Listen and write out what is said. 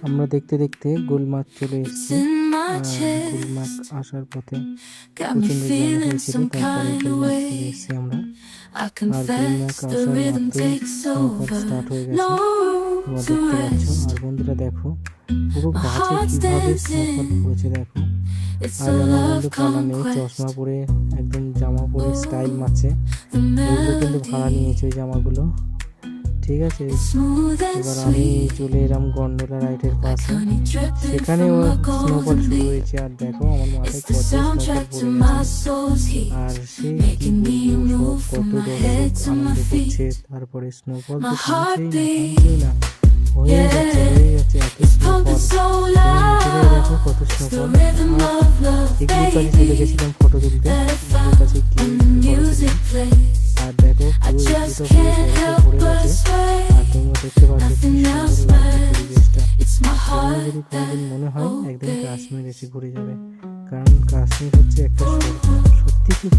আমরা দেখতে দেখতে গুলমার্গ চলে এসেছি। গুলমার্গ আসার পথে প্রচন্ড জ্যাম হয়েছিল, তারপরে গুলমার্গ চলে এসেছি আমরা। আর গুলমার্গ আসার মাত্রই স্নোফল স্টার্ট হয়ে গেছে, তোমরা দেখতে পাচ্ছ। আর বন্ধুরা দেখো পুরো গাছে কিভাবে স্নোফল পড়েছে দেখো। আর আমার বন্ধু কালা নেই, চশমা পরে একদম জামা পরে স্টাইল মারছে। এগুলো কিন্তু ভাড়া নিয়েছে ওই জামাগুলো, ঠিক আছে। এবার আমি চলে এলাম গন্ডোলা রাইডের পাশে, সেখানেও স্নোফল শুরু হয়েছে। আর দেখো আমার মাথায় কত স্নোফল পড়ে গেছে। আর সে কি বলবো, সব কত দর্শক আনন্দ করছে। তারপরে স্নোফল তো থামছেই না হয়ে যাচ্ছে এত স্নোফল। দেখো কত স্নোফল। এগুলোর কাছে চলে গেছিলাম ফটো তুলতে, এগুলোর কাছে গিয়ে আর দেখো পুরো এগুলো পড়ে গেছে। আর তোমরা দেখতে পাচ্ছ কি সুন্দর লাগছে পরিবেশটা। তোমরা যদি কোনোদিন মনে হয় একদিন কাশ্মীর এসে ঘুরে যাবে, কারণ কাশ্মীর হচ্ছে একটা স্বর্গ, সত্যি খুব